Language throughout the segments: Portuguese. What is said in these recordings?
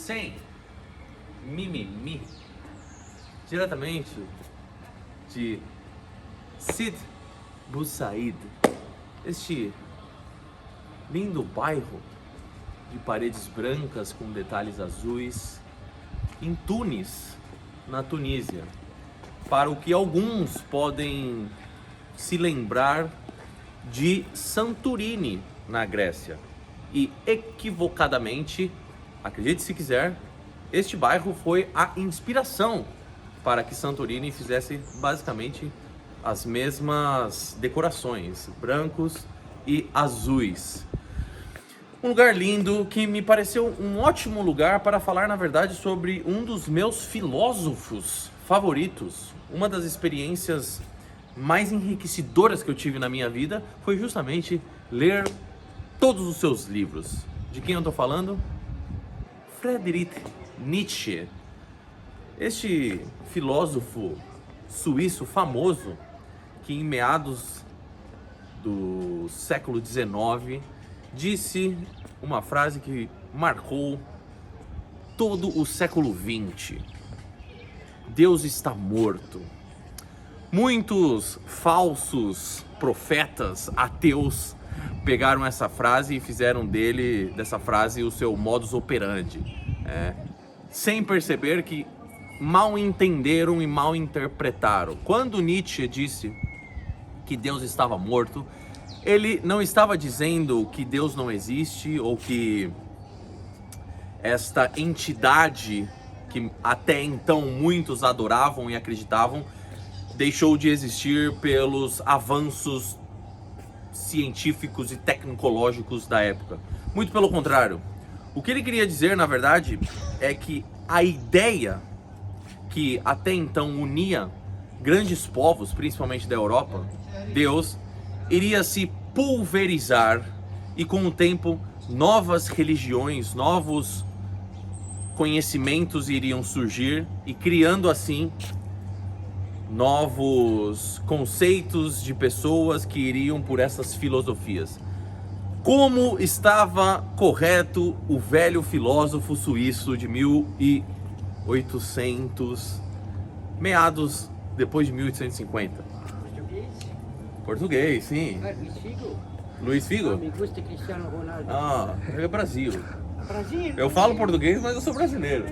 sem mimimi, diretamente de Sidi Bou Said, este lindo bairro de paredes brancas com detalhes azuis, em Tunis, na Tunísia, para o que alguns podem se lembrar de Santorini, na Grécia. E equivocadamente, acredite se quiser, este bairro foi a inspiração para que Santorini fizesse basicamente as mesmas decorações, brancos e azuis. Um lugar lindo que me pareceu um ótimo lugar para falar, na verdade, sobre um dos meus filósofos favoritos. Uma das experiências mais enriquecedoras que eu tive na minha vida foi justamente ler todos os seus livros. De quem eu estou falando? Friedrich Nietzsche. Este filósofo suíço famoso que em meados do século XIX disse uma frase que marcou todo o século XX. Deus está morto. Muitos falsos profetas ateus pegaram essa frase e fizeram dessa frase o seu modus operandi, sem perceber que mal entenderam e mal interpretaram. Quando Nietzsche disse que Deus estava morto, ele não estava dizendo que Deus não existe ou que esta entidade que até então muitos adoravam e acreditavam deixou de existir pelos avanços científicos e tecnológicos da época. Muito pelo contrário. O que ele queria dizer, na verdade, é que a ideia que até então unia grandes povos, principalmente da Europa, Deus, iria se pulverizar e com o tempo novas religiões, novos conhecimentos iriam surgir e criando assim novos conceitos de pessoas que iriam por essas filosofias. Como estava correto o velho filósofo suíço de 1800, meados depois de 1850. Português, sim. Luiz Figo? Luiz Figo? Me gusta Cristiano Ronaldo. Ah, é Brasil. Brasil? Eu falo português, mas eu sou brasileiro.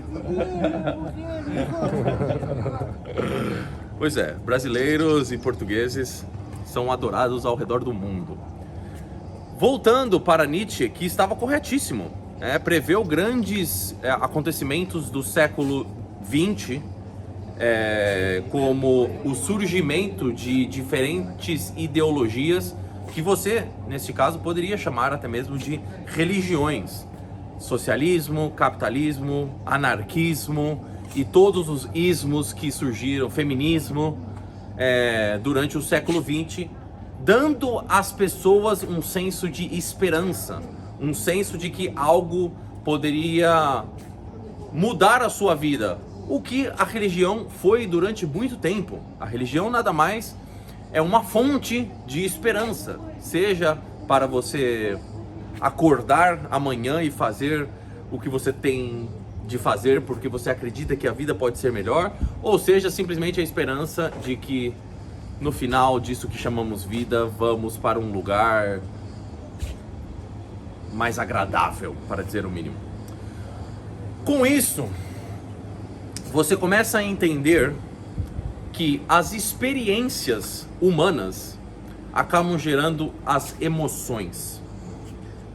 Pois é, brasileiros e portugueses são adorados ao redor do mundo. Voltando para Nietzsche, que estava corretíssimo, preveu grandes acontecimentos do século XX, como o surgimento de diferentes ideologias que você, neste caso, poderia chamar até mesmo de religiões. Socialismo, capitalismo, anarquismo e todos os ismos que surgiram, feminismo, durante o século XX, dando às pessoas um senso de esperança, um senso de que algo poderia mudar a sua vida. O que a religião foi durante muito tempo. A religião nada mais é uma fonte de esperança, seja para você acordar amanhã e fazer o que você tem de fazer porque você acredita que a vida pode ser melhor, ou seja, simplesmente a esperança de que no final disso que chamamos vida, vamos para um lugar mais agradável, para dizer o mínimo. Com isso, você começa a entender que as experiências humanas acabam gerando as emoções.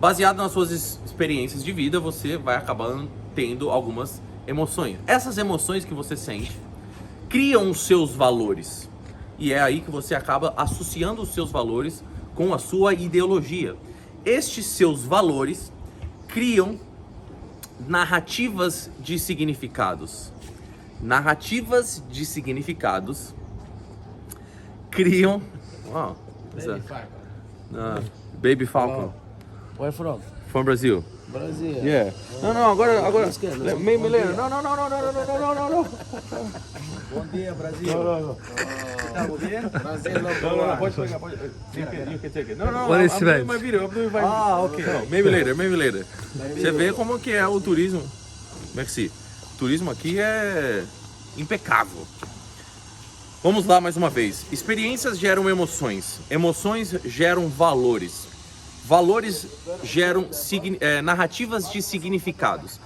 Baseado nas suas experiências de vida, você vai acabando tendo algumas emoções. Essas emoções que você sente criam os seus valores. E é aí que você acaba associando os seus valores com a sua ideologia. Estes seus valores criam narrativas de significados. Narrativas de significados criam... Wow, Baby Falcon. Where from? From Brazil. Brasil. Yeah. Não, agora. Me lembra. Não. Bom dia, Brasil. Tá bem? Brasil, Não, pode pegar, pode. You can take it. No, What is I'm French? doing my video. Ah, ok. Maybe later. Você vê como que é o turismo. Merci. O turismo aqui é impecável. Vamos lá mais uma vez. Experiências geram emoções. Emoções geram valores. Valores geram narrativas de significados.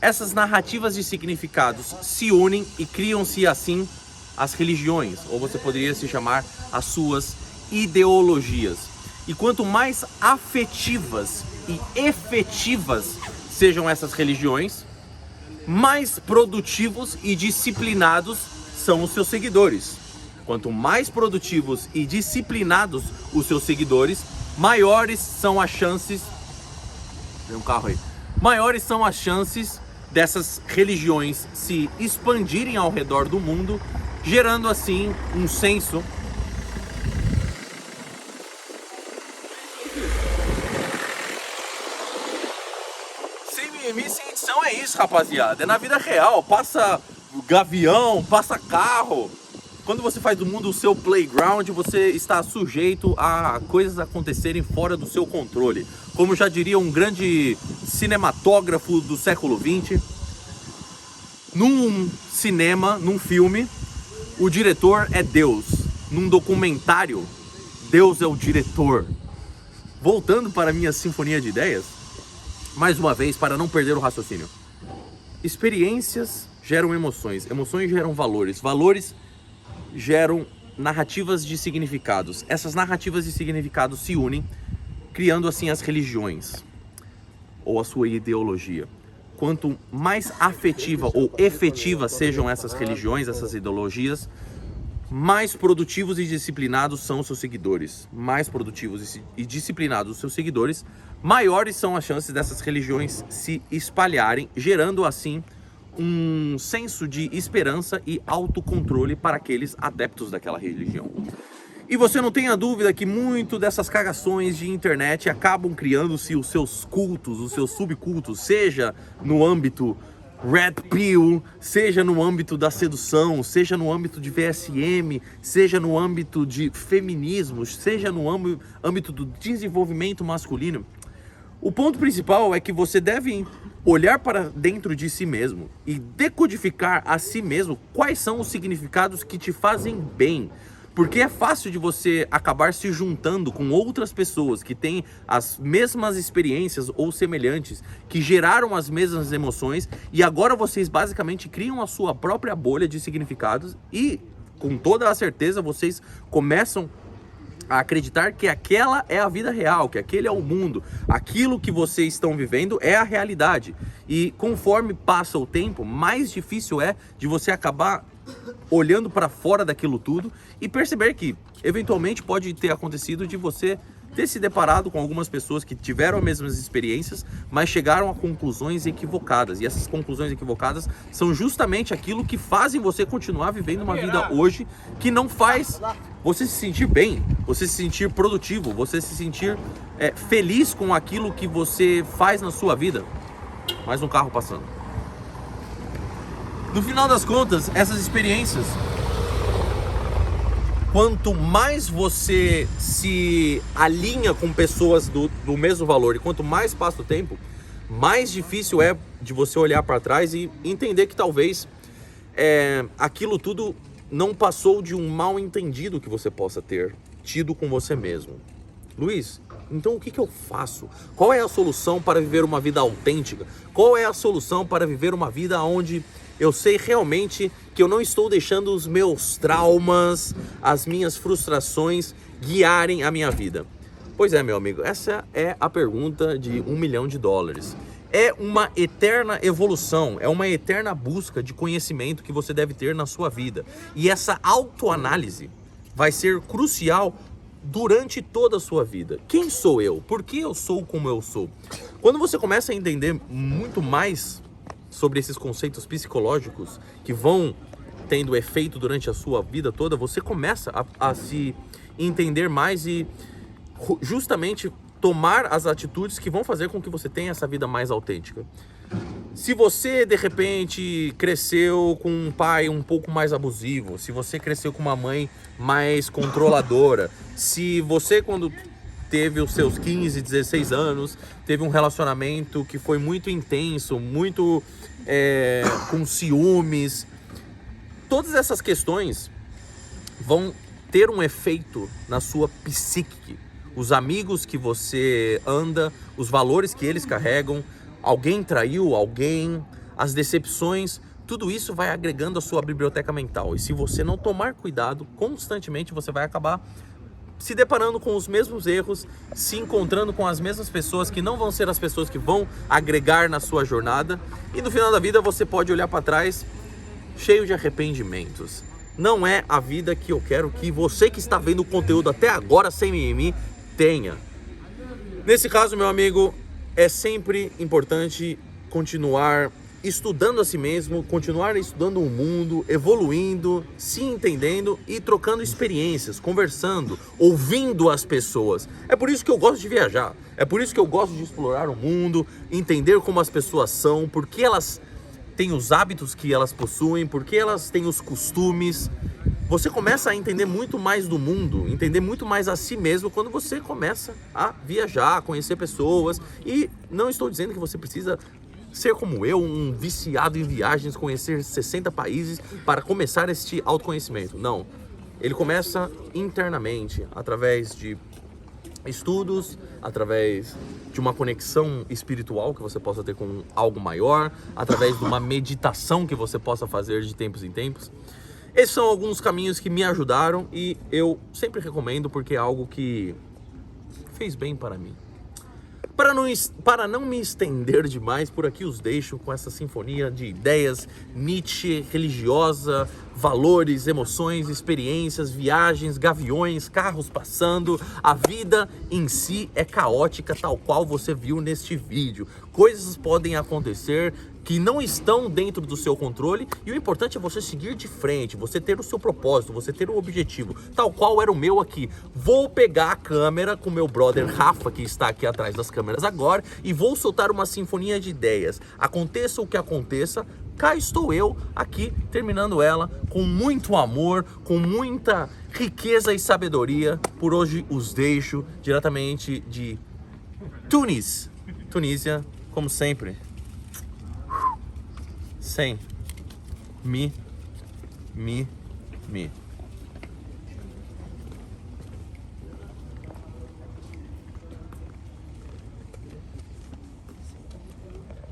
Essas narrativas de significados se unem e criam-se assim as religiões, ou você poderia se chamar as suas ideologias. E quanto mais afetivas e efetivas sejam essas religiões, mais produtivos e disciplinados são os seus seguidores. Quanto mais produtivos e disciplinados os seus seguidores, maiores são as chances... Tem um carro aí. Maiores são as chances dessas religiões se expandirem ao redor do mundo, gerando assim um senso sem mimimi, sem edição. É isso, rapaziada, é na vida real. Passa gavião, passa carro. Quando você faz do mundo o seu playground, você está sujeito a coisas acontecerem fora do seu controle. Como já diria um grande cinematógrafo do século XX, num cinema, num filme, o diretor é Deus. Num documentário, Deus é o diretor. Voltando para a minha sinfonia de ideias, mais uma vez, para não perder o raciocínio. Experiências geram emoções, emoções geram valores, valores geram narrativas de significados. Essas narrativas de significados se unem, criando assim as religiões, ou a sua ideologia. Quanto mais afetiva ou efetiva sejam essas religiões, essas ideologias, mais produtivos e disciplinados são os seus seguidores. Mais produtivos e disciplinados os seus seguidores, maiores são as chances dessas religiões se espalharem, gerando assim um senso de esperança e autocontrole para aqueles adeptos daquela religião. E você não tenha dúvida que muito dessas cagações de internet acabam criando-se os seus cultos, os seus subcultos, seja no âmbito Red Pill, seja no âmbito da sedução, seja no âmbito de VSM, seja no âmbito de feminismo, seja no âmbito do desenvolvimento masculino. O ponto principal é que você deve olhar para dentro de si mesmo e decodificar a si mesmo quais são os significados que te fazem bem. Porque é fácil de você acabar se juntando com outras pessoas que têm as mesmas experiências ou semelhantes, que geraram as mesmas emoções, e agora vocês basicamente criam a sua própria bolha de significados e, com toda a certeza, vocês começam a acreditar que aquela é a vida real, que aquele é o mundo, aquilo que vocês estão vivendo é a realidade. E conforme passa o tempo, mais difícil é de você acabar olhando para fora daquilo tudo e perceber que eventualmente pode ter acontecido de você ter se deparado com algumas pessoas que tiveram as mesmas experiências, mas chegaram a conclusões equivocadas. E essas conclusões equivocadas são justamente aquilo que fazem você continuar vivendo uma vida hoje que não faz você se sentir bem, você se sentir produtivo, você se sentir feliz com aquilo que você faz na sua vida. Mais um carro passando. No final das contas, essas experiências, quanto mais você se alinha com pessoas do mesmo valor e quanto mais passa o tempo, mais difícil é de você olhar para trás e entender que talvez aquilo tudo não passou de um mal entendido que você possa ter tido com você mesmo. Luiz, então o que eu faço? Qual é a solução para viver uma vida autêntica? Qual é a solução para viver uma vida onde eu sei realmente que eu não estou deixando os meus traumas, as minhas frustrações guiarem a minha vida? Pois é, meu amigo, essa é a pergunta de $1 milhão. É uma eterna evolução, é uma eterna busca de conhecimento que você deve ter na sua vida. E essa autoanálise vai ser crucial durante toda a sua vida. Quem sou eu? Por que eu sou como eu sou? Quando você começa a entender muito mais sobre esses conceitos psicológicos que vão tendo efeito durante a sua vida toda, você começa a se entender mais e justamente tomar as atitudes que vão fazer com que você tenha essa vida mais autêntica. Se você, de repente, cresceu com um pai um pouco mais abusivo, se você cresceu com uma mãe mais controladora, se você, quando teve os seus 15, 16 anos, teve um relacionamento que foi muito intenso, muito com ciúmes. Todas essas questões vão ter um efeito na sua psique. Os amigos que você anda, os valores que eles carregam, alguém traiu alguém, as decepções, tudo isso vai agregando a sua biblioteca mental. E se você não tomar cuidado, constantemente você vai acabar se deparando com os mesmos erros, se encontrando com as mesmas pessoas que não vão ser as pessoas que vão agregar na sua jornada. E no final da vida você pode olhar para trás cheio de arrependimentos. Não é a vida que eu quero que você que está vendo o conteúdo até agora sem mimimi tenha. Nesse caso, meu amigo, é sempre importante continuar estudando a si mesmo, continuar estudando o mundo, evoluindo, se entendendo e trocando experiências, conversando, ouvindo as pessoas. É por isso que eu gosto de viajar, é por isso que eu gosto de explorar o mundo, entender como as pessoas são, por que elas têm os hábitos que elas possuem, por que elas têm os costumes. Você começa a entender muito mais do mundo, entender muito mais a si mesmo quando você começa a viajar, a conhecer pessoas. E não estou dizendo que você precisa ser como eu, um viciado em viagens, conhecer 60 países para começar este autoconhecimento. Não, ele começa internamente, através de estudos, através de uma conexão espiritual que você possa ter com algo maior, através de uma meditação que você possa fazer de tempos em tempos. Esses são alguns caminhos que me ajudaram e eu sempre recomendo porque é algo que fez bem para mim. Para não me estender demais, por aqui os deixo com essa sinfonia de ideias, Nietzsche, religiosa, valores, emoções, experiências, viagens, gaviões, carros passando. A vida em si é caótica, tal qual você viu neste vídeo. Coisas podem acontecer que não estão dentro do seu controle e o importante é você seguir de frente, você ter o seu propósito, você ter o objetivo, tal qual era o meu aqui. Vou pegar a câmera com meu brother Rafa, que está aqui atrás das câmeras agora, e vou soltar uma sinfonia de ideias. Aconteça o que aconteça, cá estou eu aqui terminando ela com muito amor, com muita riqueza e sabedoria. Por hoje os deixo diretamente de Tunísia, como sempre. Sem mi.